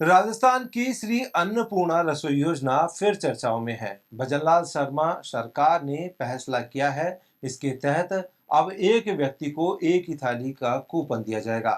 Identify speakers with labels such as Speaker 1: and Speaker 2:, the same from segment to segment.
Speaker 1: राजस्थान की श्री अन्नपूर्णा रसोई योजना फिर चर्चाओं में है। भजनलाल शर्मा सरकार ने फैसला किया है। इसके तहत अब एक व्यक्ति को एक ही थाली का कूपन दिया जाएगा।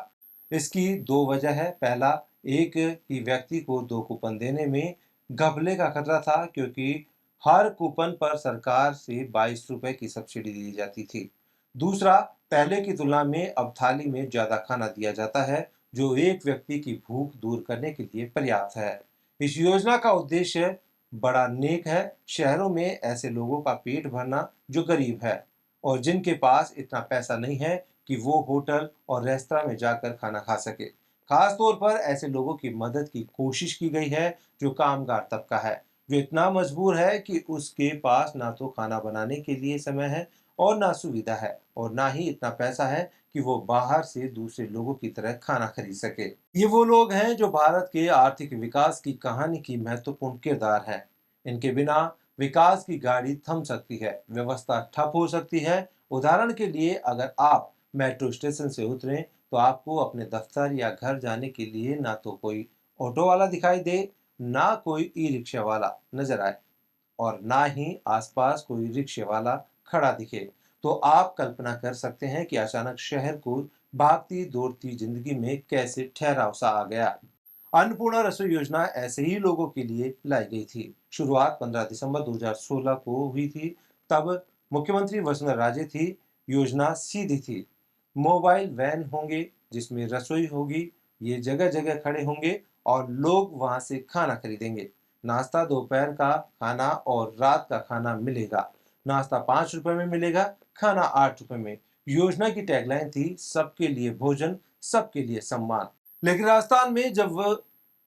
Speaker 1: इसकी दो वजह है। पहला, एक ही व्यक्ति को दो कूपन देने में घपले का खतरा था, क्योंकि हर कूपन पर सरकार से 22 रुपए की सब्सिडी दी जाती थी। दूसरा, पहले की तुलना में अब थाली में ज्यादा खाना दिया जाता है, जो एक व्यक्ति की भूख दूर करने के लिए पर्याप्त है। इस योजना का उद्देश्य बड़ा नेक है। शहरों में ऐसे लोगों का पेट भरना जो गरीब है और जिनके पास इतना पैसा नहीं है कि वो होटल और रेस्तरां में जाकर खाना खा सके। खास तौर पर ऐसे लोगों की मदद की कोशिश की गई है जो कामगार तबका है, जो इतना मजबूर है कि उसके पास ना तो खाना बनाने के लिए समय है और ना सुविधा है और ना ही इतना पैसा है कि वो बाहर से दूसरे लोगों की तरह खाना खरीद सके। ये वो लोग हैं जो भारत के आर्थिक विकास की कहानी की महत्वपूर्ण किरदार हैं। इनके बिना विकास की गाड़ी थम सकती है, व्यवस्था ठप हो सकती है। उदाहरण के लिए, अगर आप मेट्रो स्टेशन से उतरें तो आपको अपने दफ्तर या घर जाने के लिए ना तो कोई ऑटो वाला दिखाई दे, ना कोई ई रिक्शा वाला नजर आए और ना ही आसपास कोई रिक्शे वाला खड़ा दिखे, तो आप कल्पना कर सकते हैं कि अचानक शहर को भागती दौड़ती जिंदगी में कैसे ठहराव सा आ गया। अन्नपूर्णा रसोई योजना ऐसे ही लोगों के लिए लाई गई थी। शुरुआत 15 दिसंबर 2016 को हुई थी। तब मुख्यमंत्री वसुंधरा राजे थी। योजना सीधी थी। मोबाइल वैन होंगे जिसमें रसोई होगी, ये जगह जगह खड़े होंगे और लोग वहां से खाना खरीदेंगे। नाश्ता, दोपहर का खाना और रात का खाना मिलेगा। नाश्ता 5 रुपए में मिलेगा, खाना 8 रुपए में। योजना की टैगलाइन थी, सबके लिए भोजन, सबके लिए सम्मान। लेकिन राजस्थान में जब वह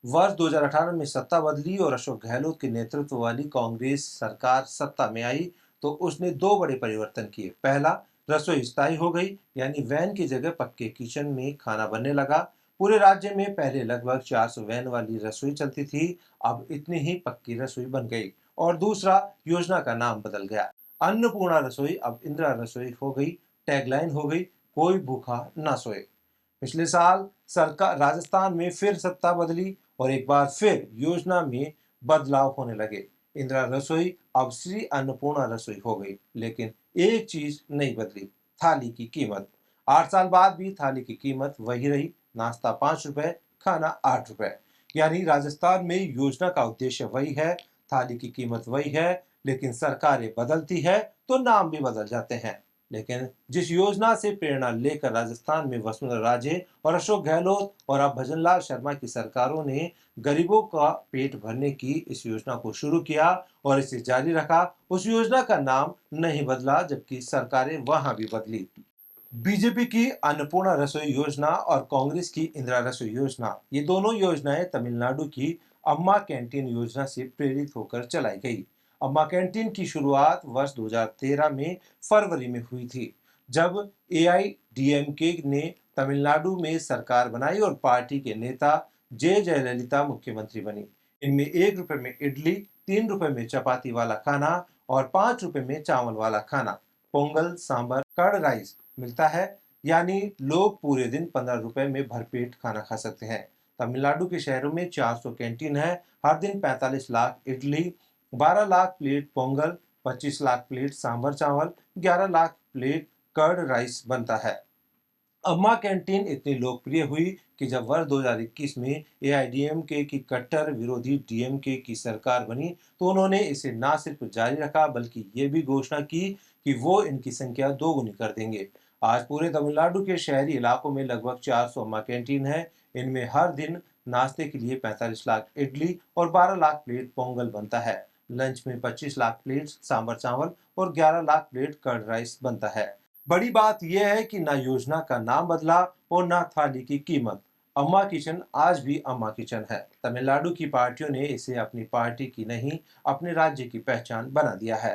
Speaker 1: वर्ष 2018 में सत्ता बदली और अशोक गहलोत के नेतृत्व वाली कांग्रेस सरकार सत्ता में आई, तो उसने दो बड़े परिवर्तन किए। पहला, रसोई स्थायी हो गई, यानी वैन की जगह पक्के किचन में खाना बनने लगा। पूरे राज्य में पहले लगभग 400 वैन वाली रसोई चलती थी, अब इतनी ही पक्की रसोई बन गई। और दूसरा, योजना का नाम बदल गया। अन्नपूर्णा रसोई अब इंदिरा रसोई हो गई। टैगलाइन हो गई, कोई भूखा ना सोए। पिछले साल सरकार राजस्थान में फिर सत्ता बदली और एक बार फिर योजना में बदलाव होने लगे। इंदिरा रसोई अब श्री अन्नपूर्णा रसोई हो गई, लेकिन एक चीज नहीं बदली, थाली की कीमत। 8 साल बाद भी थाली की कीमत वही रही, नाश्ता 5 रुपए, खाना 8 रुपए। यानी राजस्थान में योजना का उद्देश्य वही है, थाली की कीमत वही है, लेकिन सरकारें बदलती है तो नाम भी बदल जाते हैं। लेकिन जिस योजना से प्रेरणा लेकर राजस्थान में वसुंधरा राजे और अशोक गहलोत और अब भजनलाल शर्मा की सरकारों ने गरीबों का पेट भरने की इस योजना को शुरू किया और इसे जारी रखा, उस योजना का नाम नहीं बदला, जबकि सरकारें वहां भी बदली। बीजेपी की अन्नपूर्णा रसोई योजना और कांग्रेस की इंदिरा रसोई योजना, ये दोनों योजनाएं तमिलनाडु की अम्मा कैंटीन योजना से प्रेरित होकर चलाई गई। अम्मा कैंटीन की शुरुआत वर्ष 2013 में फरवरी में हुई थी, जब एआईडीएमके ने तमिलनाडु में सरकार बनाई और पार्टी के नेता जे जयललिता मुख्यमंत्री बनी। इनमें 1 रुपए में इडली, 3 रुपए में चपाती वाला खाना और 5 रुपए में चावल वाला खाना, पोंगल, सांबर, कर्ड राइस मिलता है। यानी लोग पूरे दिन 15 रुपए में भरपेट खाना खा सकते हैं। तमिलनाडु के शहरों में 400 कैंटीन है। हर दिन 45 लाख इडली, 12 लाख प्लेट पोंगल, 25 लाख प्लेट सांभर चावल, 11 लाख प्लेट कर्ड राइस बनता है। अम्मा कैंटीन इतनी लोकप्रिय हुई कि जब वर्ष 2021 में एआईडीएमके की कट्टर विरोधी डीएमके की सरकार बनी, तो उन्होंने इसे न सिर्फ जारी रखा बल्कि ये भी घोषणा की कि वो इनकी संख्या दोगुनी कर देंगे। आज पूरे तमिलनाडु के शहरी इलाकों में लगभग 400 अम्मा कैंटीन है। इनमें हर दिन नाश्ते के लिए 45 लाख इडली और 12 लाख प्लेट पोंगल बनता है। लंच में 25 लाख प्लेट सांभर चावल और 11 लाख प्लेट कर्ड राइस बनता है। बड़ी बात यह है कि ना योजना का नाम बदला और ना थाली की कीमत। अम्मा किचन आज भी अम्मा किचन है। तमिलनाडु की पार्टियों ने इसे अपनी पार्टी की नहीं, अपने राज्य की पहचान बना दिया है।